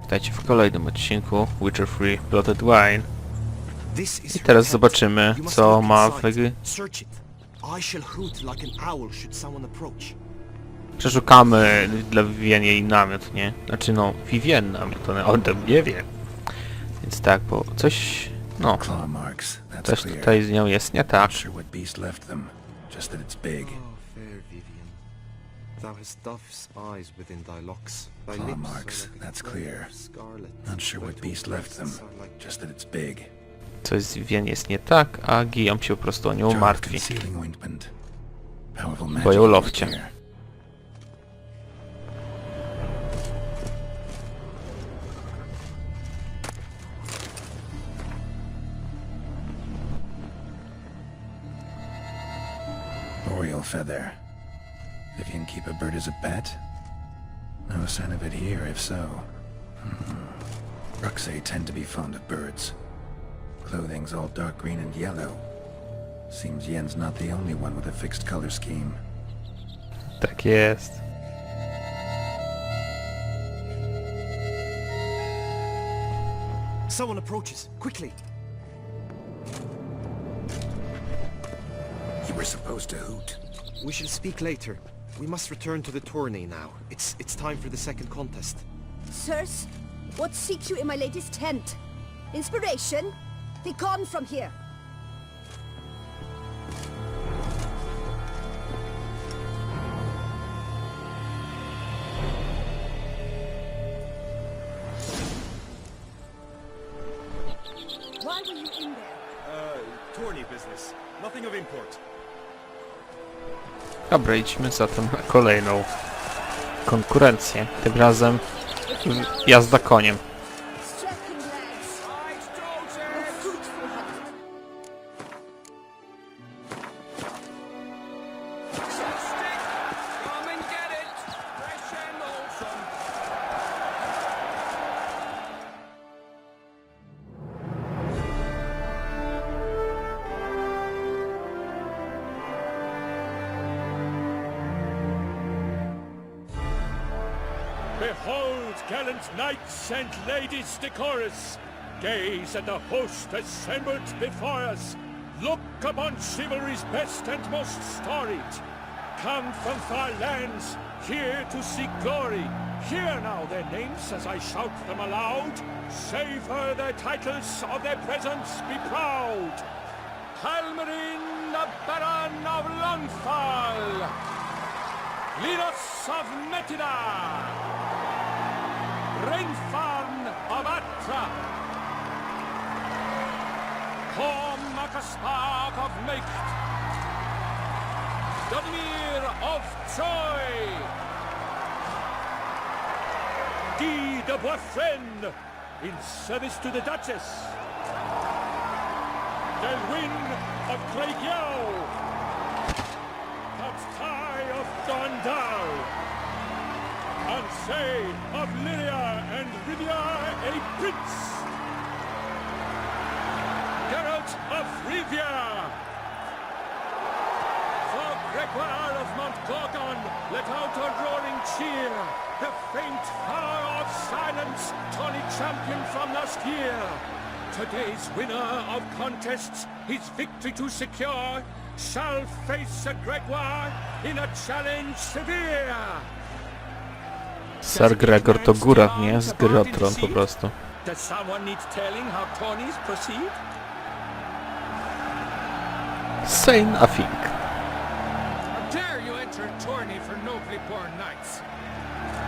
Witajcie w kolejnym odcinku Witcher 3 Blooded Wine. I teraz zobaczymy, co ma w... Przeszukamy dla Vivienne jej namiot, nie? Znaczy no, Vivienne namiot, on tym nie wie. Więc tak, bo coś... no... coś tutaj z nią jest nie tak. Thou hast dove's eyes within thy locks. Thy Claw lips marks, are like that's a clear. scarlet. Not sure what beast left them, just that it's big. Coś z Vivienne jest nie tak, a Guillaume się po prostu o nią Jar of martwi. concealing ointment. Powerful Bo ją magic lowcie. here. Oriole feather. Vivienne keep a bird as a pet? No sign of it here, if so. Ruxay tend to be fond of birds. Clothing's all dark green and yellow. Seems Yen's not the only one with a fixed color scheme. Tak jest. Someone approaches. Quickly! You were supposed to hoot. We shall speak later. We must return to the tourney now. It's time for the second contest. Sirs, what seeks you in my lady's tent? Inspiration? Be gone from here! Why were you in there? Tourney business. Nothing of import. Dobra, idźmy zatem na kolejną konkurencję. Tym razem jazda koniem. Strapping lads. A fruitful hunt. Come and get it! Fresh and wholesome! Behold, gallant knights and ladies decorous! Gaze at the host assembled before us! Look upon chivalry's best and most storied! Come from far lands, here to seek glory! Hear now their names as I shout them aloud! Savor their titles, of their presence be proud! Halmarin, the Baron of Lonfal! Linos of Metida! Rainfarn of Atra! Makaspark of Make! Dodmir of Troy! Guy de Boisfren, in service to the Duchess! Delwyn of Craigyow! Ty of Dondal! Ansay of Lyria and Rivia a prince! Geralt of Rivia! For Gregoire of Montgorgon, let out a roaring cheer! The faint fire of silence, tawny champion from last year! Today's winner of contests, his victory to secure, shall face a Gregoire in a challenge severe! Sir Gregor to góra, nie? Z gry o tron po prostu. Does someone need telling how tourneys proceed? Say nothing. How dare you enter a tourney for nobly born knights?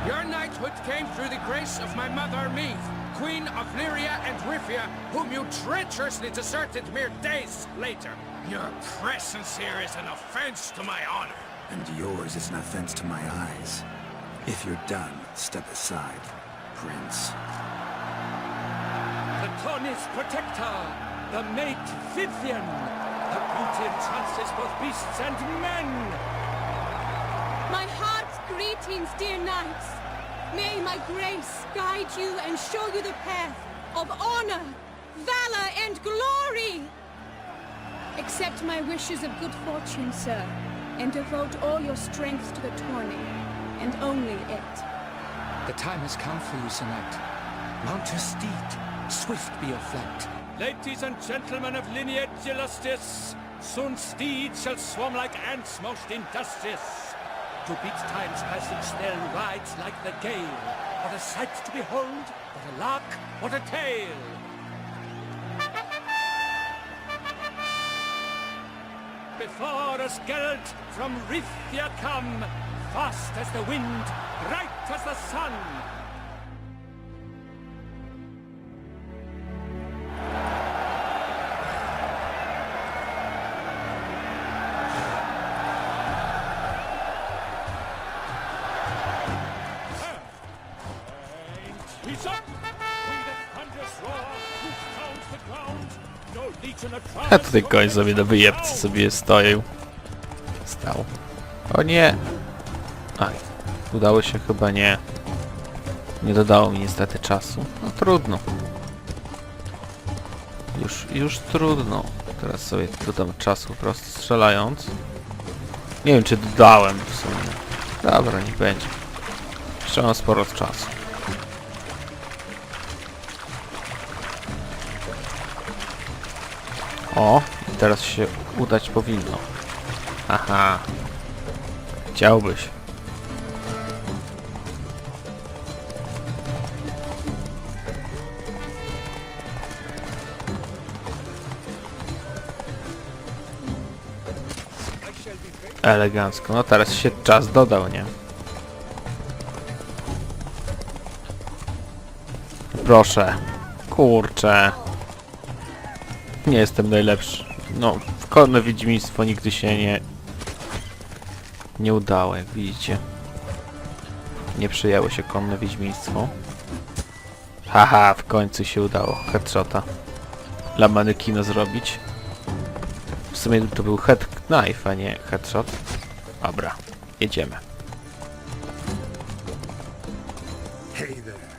Your knighthood came through the grace of my mother Meath, Queen of Lyria and Rivia, whom you treacherously deserted mere days later. Your presence here is an offense to my honor. And yours is an offense to my eyes. If you're done, step aside, Prince. The tourney's protector, the mate Vivian, the beauty entrances both beasts and men. My heart's greetings, dear knights. May my grace guide you and show you the path of honor, valor, and glory. Accept my wishes of good fortune, sir, and devote all your strength to the tourney, and only it. The time has come for you, Sir Knight. Mount your steed, swift be your flight. Ladies and gentlemen of lineage illustrious, soon steeds shall swarm like ants most industrious. To beat time's passage they'll ride like the gale. What a sight to behold, what a lark, what a tale! Before us Geralt from Rivia come, fast as the wind, bright as the sun. He's up! With the thunderous roar, who sounds the ground? No legion of A tutaj gość sobie na wyjebce sobie stoił. Stał. O nie! Aj, udało się chyba nie. Nie dodało mi niestety czasu. No trudno. Już trudno. Teraz sobie dodam czasu po prostu strzelając. Nie wiem czy dodałem w sumie. Dobra, niech będzie. Jeszcze mam sporo czasu. O, i teraz się udać powinno. Aha. Chciałbyś. Elegancko. No teraz się czas dodał, nie? Proszę. Kurczę. Nie jestem najlepszy. No, w konne wiedźmiństwo nigdy się nie udało, jak widzicie. Nie przyjęło się konne wiedźmiństwo. Haha, w końcu się udało headshota dla manekina zrobić. W sumie to był head knife, a nie headshot. Dobra, jedziemy. Hey there.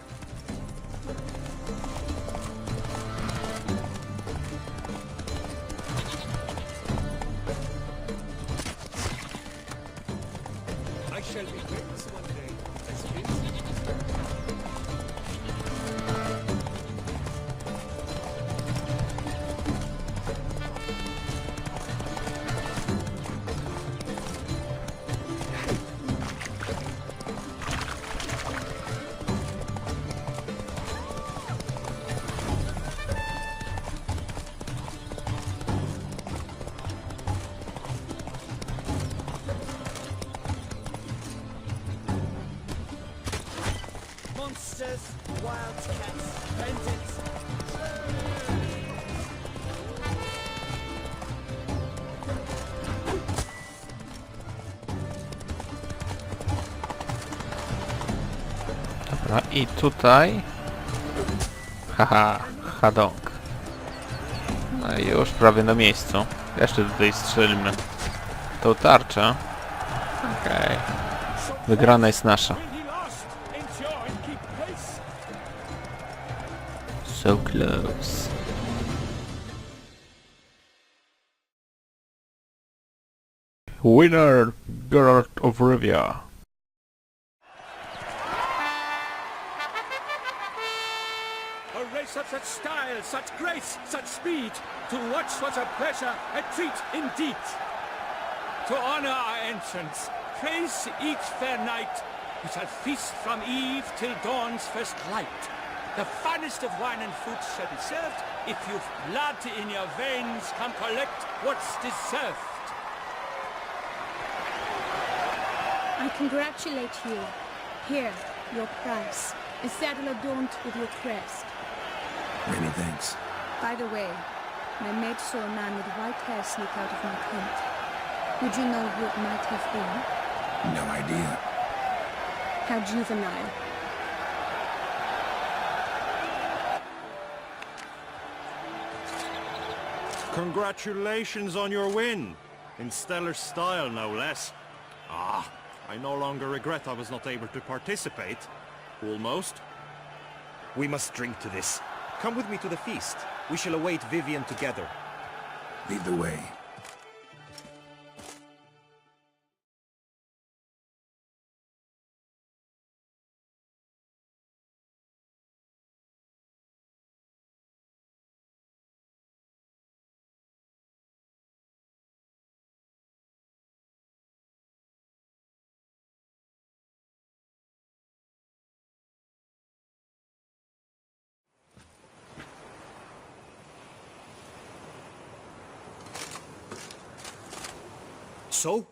I shall be famous one day, as Vincent. Monsters, wildcats, bandits. Dobra, i tutaj... Haha, hadong. No i już prawie na miejscu. Jeszcze tutaj strzelimy tą tarczę. Okej. Wygrana jest nasza. Will he last? Endure and keep pace. So close. Winner, Geralt of Rivia. A race of such style, such grace, such speed. To watch was a pleasure, a treat indeed. To honor our entrance, praise each fair knight. We shall feast from eve till dawn's first light. The finest of wine and food shall be served. If you've blood in your veins, come collect what's deserved. I congratulate you. Here, your prize. A saddle adorned with your crest. Many thanks. By the way, my maid saw a man with white hair sneak out of my tent. Would you know who it might have been? No idea. How juvenile. Congratulations on your win! In stellar style, no less. Ah, I no longer regret I was not able to participate. Almost. We must drink to this. Come with me to the feast. We shall await Vivian together. Lead the way. So,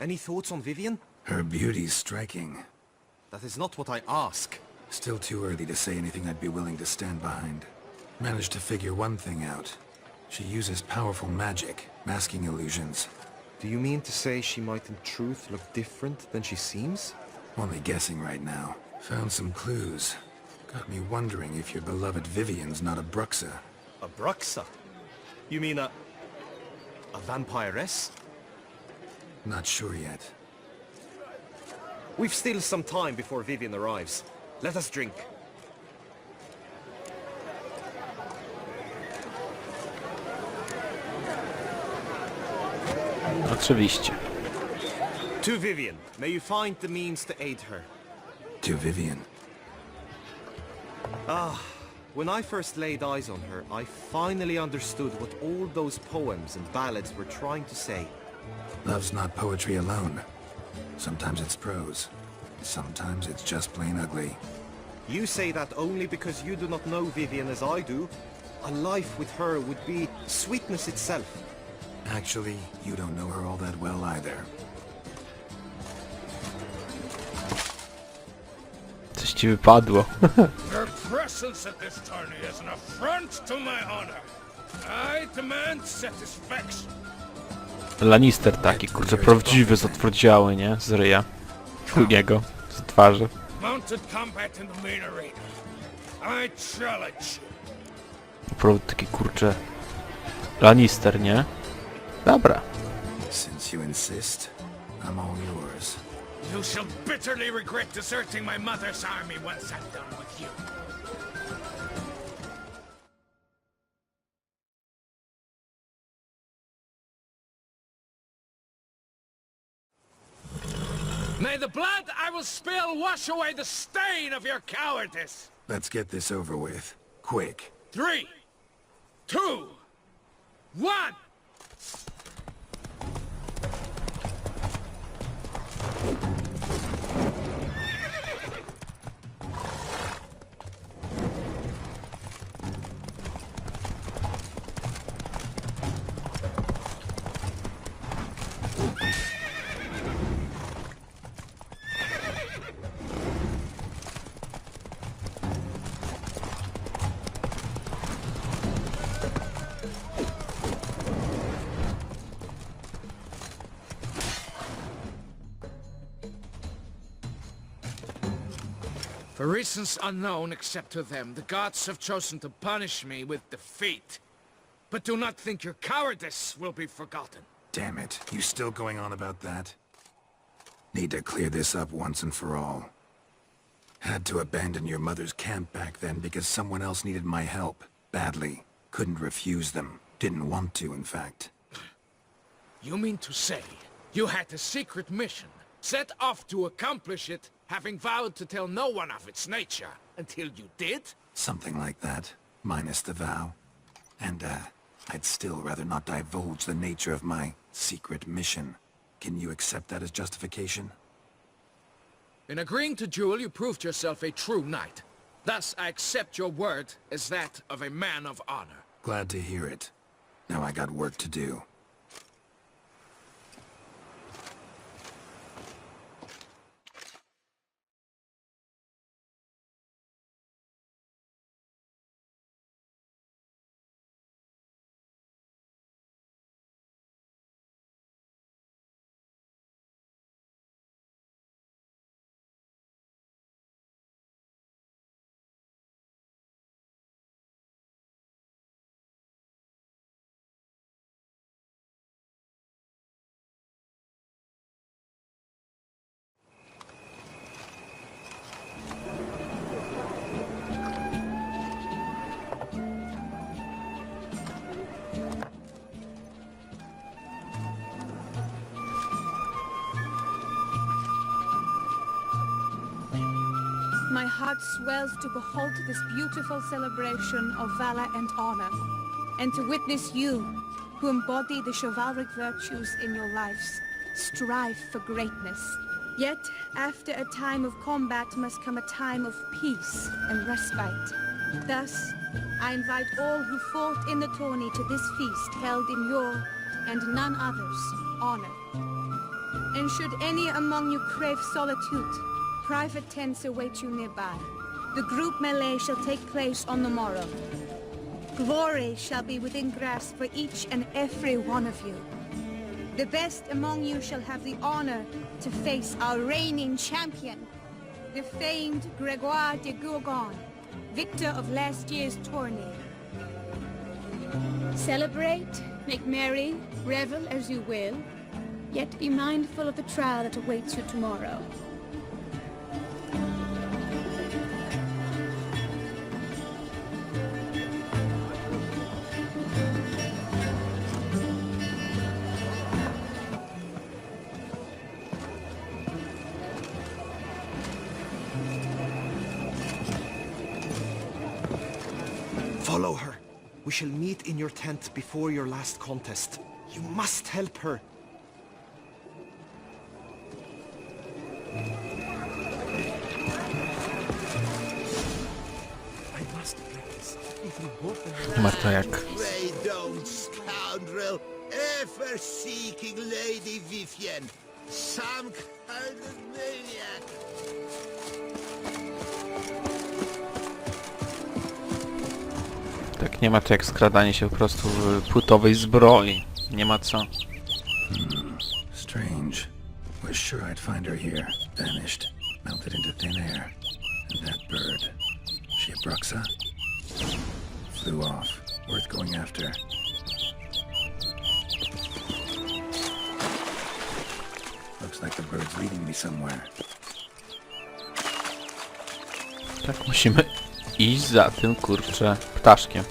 any thoughts on Vivian? Her beauty's striking. That is not what I ask. Still too early to say anything I'd be willing to stand behind. Managed to figure one thing out. She uses powerful magic, masking illusions. Do you mean to say she might in truth look different than she seems? Only guessing right now. Found some clues. Got me wondering if your beloved Vivian's not a Bruxa. A Bruxa? You mean a vampiress? Not sure yet. We've still some time before Vivian arrives. Let us drink. Oczywiście. To Vivian, may you find the means to aid her. To Vivian. When I first laid eyes on her, I finally understood what all those poems and ballads were trying to say. Love's not poetry alone. Sometimes it's prose. Sometimes it's just plain ugly. You say that only because you do not know Vivian as I do. A life with her would be sweetness itself. Actually, you don't know her all that well either. Coś ci wypadło. Your presence at this tourney is an affront to my honor. I demand satisfaction. Lannister taki, kurczę, prawdziwy, zatwardziały, nie? Z ryja. U niego, z twarzy. Mounted combat in the main arena. I challenge you. Naprawdę taki, kurczę, Lannister, nie? Dobra. Since you insist, I'm all yours. You shall bitterly regret deserting my mother's army once I'm done with you. May the blood I will spill wash away the stain of your cowardice! Let's get this over with. Quick. 3, 2, 1! For reasons unknown except to them, the gods have chosen to punish me with defeat. But do not think your cowardice will be forgotten. Damn it, you still going on about that? Need to clear this up once and for all. Had to abandon your mother's camp back then because someone else needed my help. Badly. Couldn't refuse them. Didn't want to, in fact. You mean to say you had a secret mission, set off to accomplish it, having vowed to tell no one of its nature, until you did? Something like that. Minus the vow. And, I'd still rather not divulge the nature of my secret mission. Can you accept that as justification? In agreeing to duel, you proved yourself a true knight. Thus, I accept your word as that of a man of honor. Glad to hear it. Now I got work to do. My heart swells to behold this beautiful celebration of valor and honor, and to witness you, who embody the chivalric virtues in your lives, strive for greatness. Yet, after a time of combat must come a time of peace and respite. Thus, I invite all who fought in the tourney to this feast held in your, and none other's, honor. And should any among you crave solitude, private tents await you nearby. The group melee shall take place on the morrow. Glory shall be within grasp for each and every one of you. The best among you shall have the honor to face our reigning champion, the famed Gregoire de Gourgon, victor of last year's tourney. Celebrate, make merry, revel as you will, yet be mindful of the trial that awaits you tomorrow. Follow her. We shall meet in your tent before your last contest. You must help her. I must practice. It will both Ma to jak... Pray don't, scoundrel, ever seeking Lady Vivienne. Some kind of maniac. Tak nie ma to jak skradanie się po prostu w płytowej zbroi. Nie ma co. Strange. Was sure I'd find her here. Vanished. Melted into thin air. And that bird. She a Bruxa? Flew off. Worth going after. Looks like the bird's leading me somewhere. Tak musimy iść za tym, kurczę, ptaszkiem.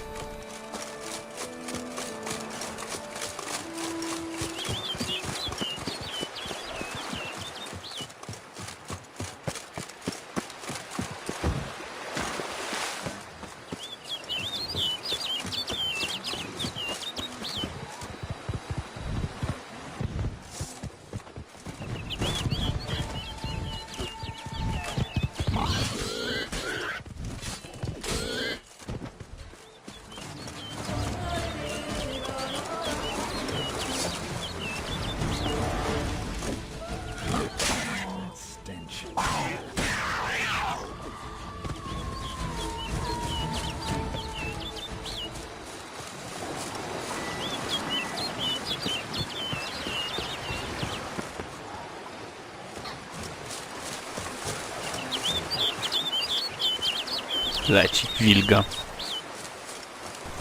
Leci wilga.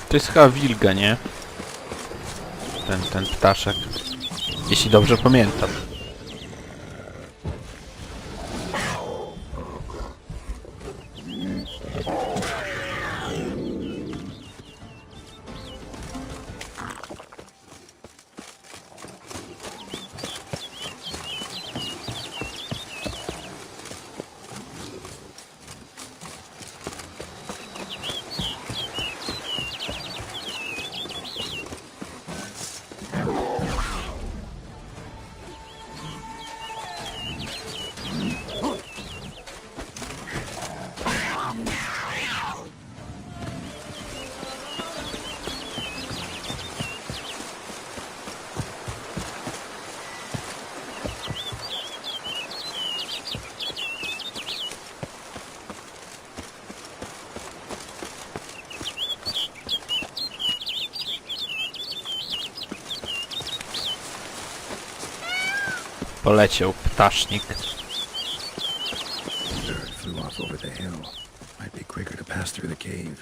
To jest chyba wilga, nie? Ten ptaszek. Jeśli dobrze pamiętam. Poleciał ptasznik. Bird flew off over the hill. Might be quicker to pass through the cave.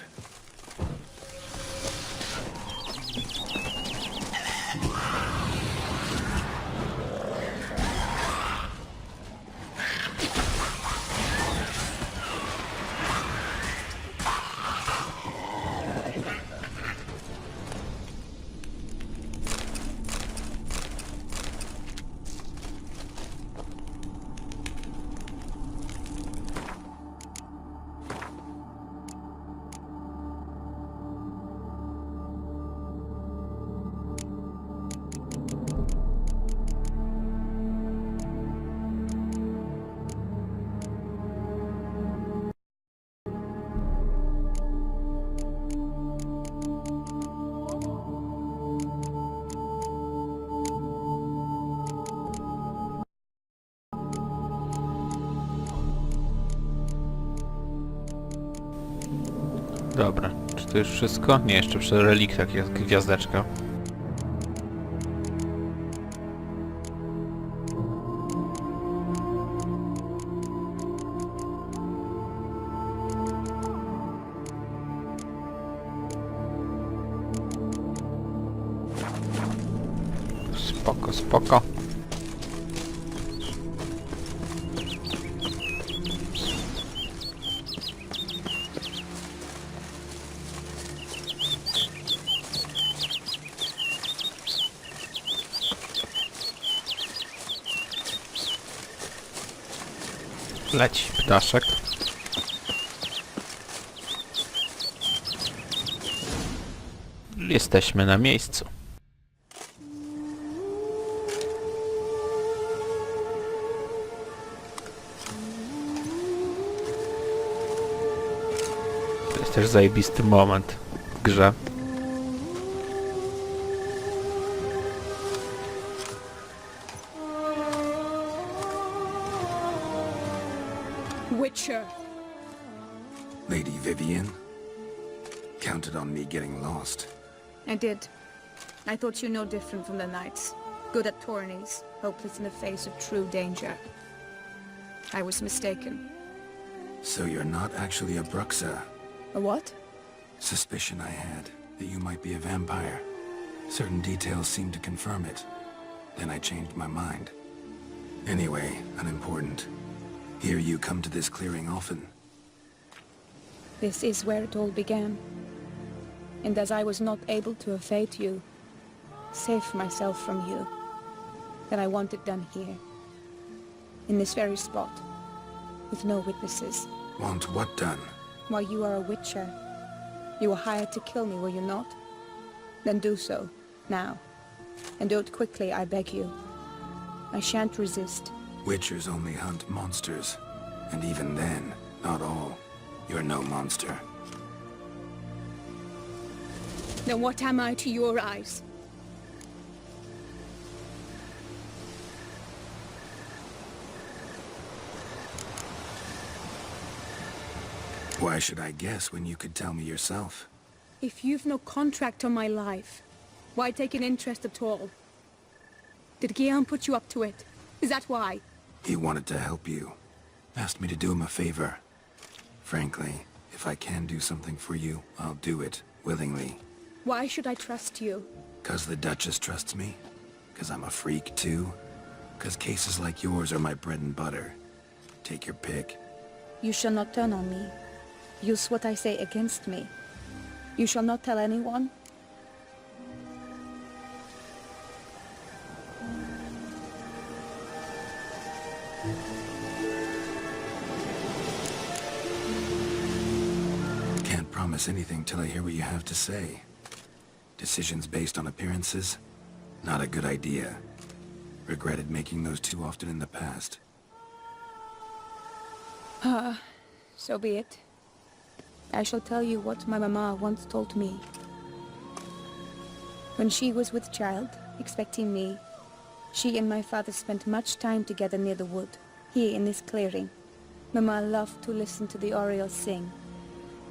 Dobra, czy to już wszystko? Nie, jeszcze przy reliktach jest gwiazdeczka. Spoko, spoko. Leci ptaszek. Jesteśmy na miejscu. To jest też zajebisty moment w grze. Witcher. Lady Vivian? Counted on me getting lost. I did. I thought you no different from the knights. Good at tourneys, hopeless in the face of true danger. I was mistaken. So you're not actually a Bruxa. A what? Suspicion I had, that you might be a vampire. Certain details seemed to confirm it. Then I changed my mind. Anyway, unimportant. Here you come to this clearing often. This is where it all began. And as I was not able to evade you, save myself from you, then I want it done here. In this very spot. With no witnesses. Want what done? Why, you are a witcher. You were hired to kill me, were you not? Then do so, now. And do it quickly, I beg you. I shan't resist. Witchers only hunt monsters. And even then, not all. You're no monster. Then what am I to your eyes? Why should I guess when you could tell me yourself? If you've no contract on my life, why take an interest at all? Did Guillaume put you up to it? Is that why? He wanted to help you. Asked me to do him a favor. Frankly, if I can do something for you, I'll do it, willingly. Why should I trust you? 'Cause the Duchess trusts me? 'Cause I'm a freak, too? 'Cause cases like yours are my bread and butter. Take your pick. You shall not turn on me. Use what I say against me. You shall not tell anyone? Can't promise anything till I hear what you have to say. Decisions based on appearances? Not a good idea. Regretted making those too often in the past. So be it. I shall tell you what my mama once told me. When she was with child, expecting me, she and my father spent much time together near the wood, here in this clearing. Mama loved to listen to the orioles sing.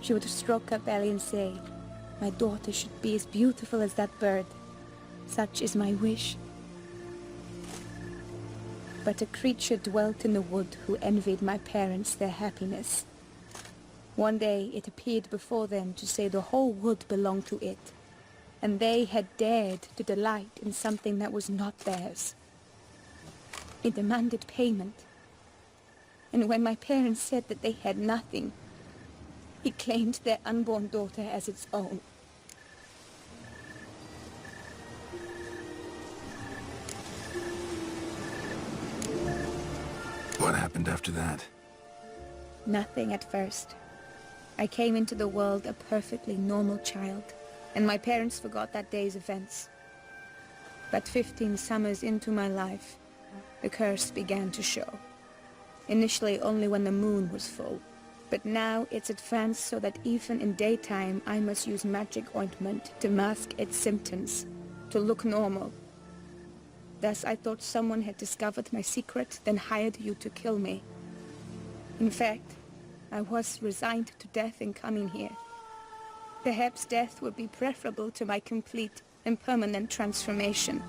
She would stroke her belly and say, "My daughter should be as beautiful as that bird. Such is my wish." But a creature dwelt in the wood who envied my parents their happiness. One day it appeared before them to say the whole wood belonged to it, and they had dared to delight in something that was not theirs. It demanded payment, and when my parents said that they had nothing, it claimed their unborn daughter as its own. What happened after that? Nothing at first. I came into the world a perfectly normal child, and my parents forgot that day's events. But 15 summers into my life, the curse began to show. Initially only when the moon was full, but now it's advanced so that even in daytime I must use magic ointment to mask its symptoms, to look normal. Thus I thought someone had discovered my secret, then hired you to kill me. In fact, I was resigned to death in coming here. Perhaps death would be preferable to my complete and permanent transformation.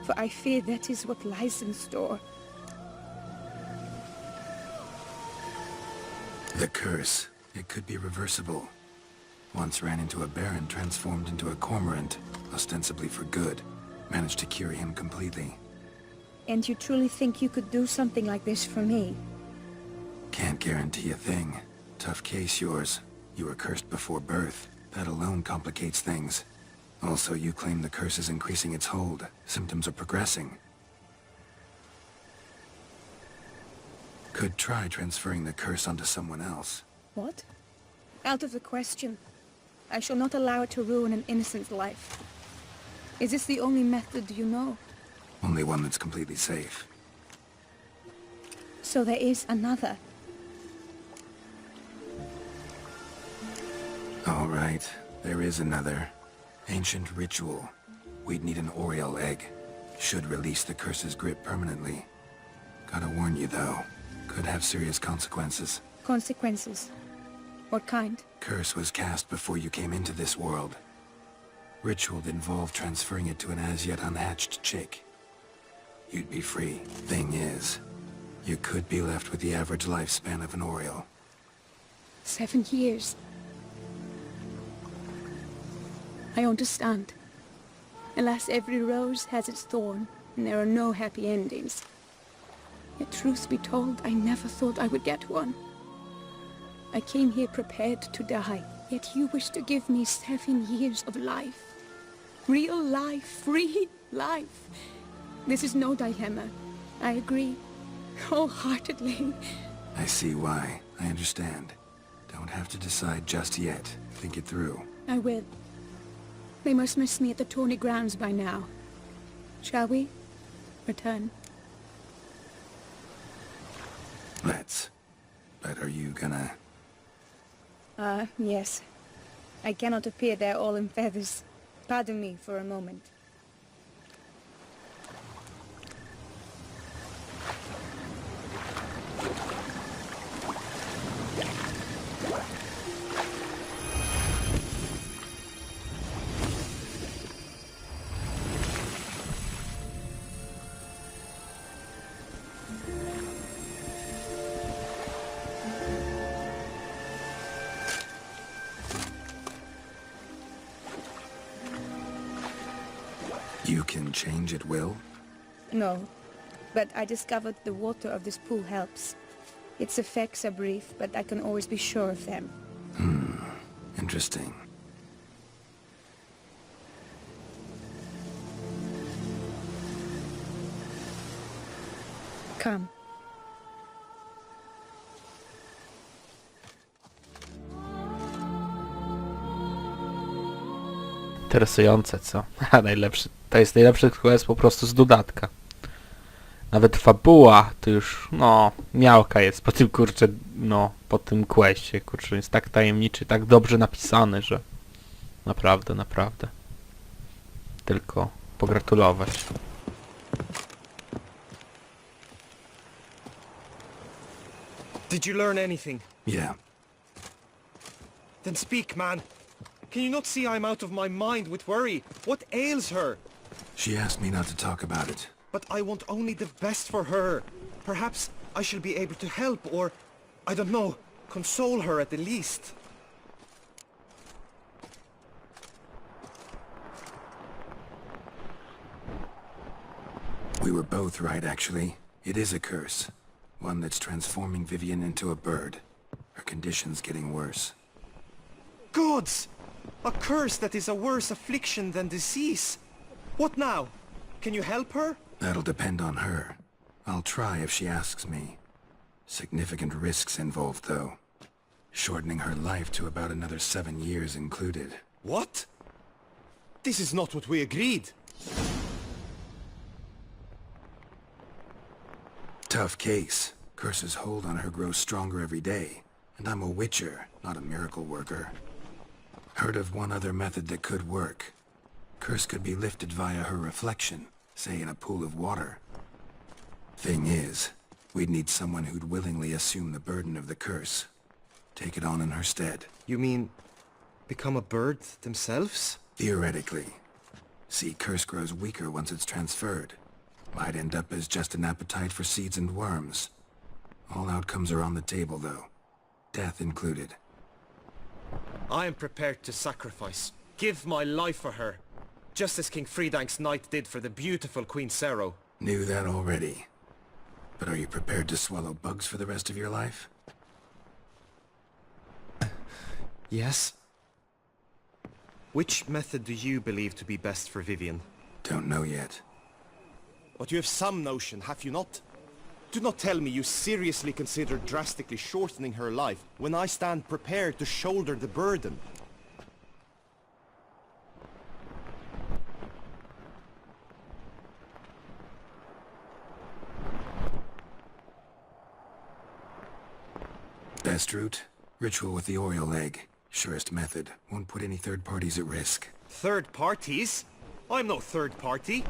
For I fear that is what lies in store. The curse. It could be reversible. Once ran into a baron transformed into a cormorant, ostensibly for good. Managed to cure him completely. And you truly think you could do something like this for me? Can't guarantee a thing. Tough case, yours. You were cursed before birth. That alone complicates things. Also, you claim the curse is increasing its hold. Symptoms are progressing. Could try transferring the curse onto someone else. What? Out of the question. I shall not allow it to ruin an innocent's life. Is this the only method you know? Only one that's completely safe. So there is another. All right, there is another. Ancient ritual. We'd need an Oriole egg. Should release the curse's grip permanently. Gotta warn you though, could have serious consequences. Consequences? What kind? Curse was cast before you came into this world. Ritual involved transferring it to an as-yet unhatched chick. You'd be free. Thing is, you could be left with the average lifespan of an Oriole. 7 years. I understand. Alas, every rose has its thorn, and there are no happy endings. Yet truth be told, I never thought I would get one. I came here prepared to die, yet you wish to give me 7 years of life. Real life, free life. This is no dilemma. I agree, wholeheartedly. I see why. I understand. Don't have to decide just yet. Think it through. I will. They must miss me at the tourney grounds by now. Shall we? Return. Let's. But are you gonna... Yes. I cannot appear there all in feathers. Pardon me for a moment. You can change at will? No, but I discovered the water of this pool helps. Its effects are brief, but I can always be sure of them. Interesting. Come. Interesujące, co? A najlepszy, to jest najlepszy quest po prostu z dodatka. Nawet fabuła to już, no, miałka jest po tym, kurczę, no, po tym questie, kurczę, jest tak tajemniczy, tak dobrze napisany, że naprawdę, naprawdę. Tylko pogratulować. Did you learn anything? Yeah. Then speak, man. Can you not see I'm out of my mind with worry? What ails her? She asked me not to talk about it. But I want only the best for her. Perhaps I shall be able to help or, I don't know, console her at the least. We were both right, actually. It is a curse. One that's transforming Vivienne into a bird. Her condition's getting worse. Gods! A curse that is a worse affliction than disease. What now? Can you help her? That'll depend on her. I'll try if she asks me. Significant risks involved, though. Shortening her life to about another 7 years included. What? This is not what we agreed. Tough case. Curse's hold on her grows stronger every day. And I'm a witcher, not a miracle worker. Heard of one other method that could work. Curse could be lifted via her reflection, say in a pool of water. Thing is, we'd need someone who'd willingly assume the burden of the curse. Take it on in her stead. You mean become a bird themselves? Theoretically. See, curse grows weaker once it's transferred. Might end up as just an appetite for seeds and worms. All outcomes are on the table, though. Death included. I am prepared to sacrifice. Give my life for her. Just as King Fridank's knight did for the beautiful Queen Sero. Knew that already. But are you prepared to swallow bugs for the rest of your life? Yes. Which method do you believe to be best for Vivienne? Don't know yet. But you have some notion, have you not? Do not tell me you seriously consider drastically shortening her life when I stand prepared to shoulder the burden. Best route? Ritual with the Oriole egg. Surest method. Won't put any third parties at risk. Third parties? I'm no third party.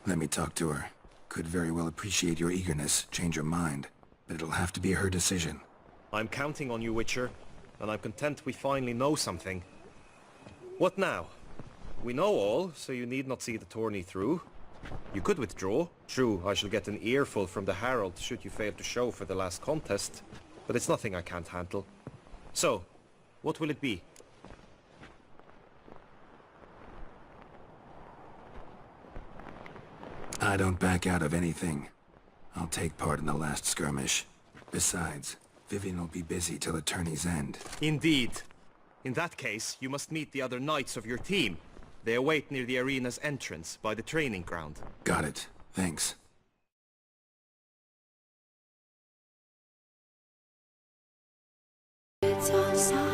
Let me talk to her. Could very well appreciate your eagerness, change her mind. But it'll have to be her decision. I'm counting on you, Witcher, and I'm content we finally know something. What now? We know all, so you need not see the tourney through. You could withdraw. True, I shall get an earful from the Herald should you fail to show for the last contest. But it's nothing I can't handle. So, what will it be? I don't back out of anything. I'll take part in the last skirmish. Besides, Vivienne will be busy till the tourney's end. Indeed. In that case, you must meet the other knights of your team. They await near the arena's entrance, by the training ground. Got it. Thanks. It's all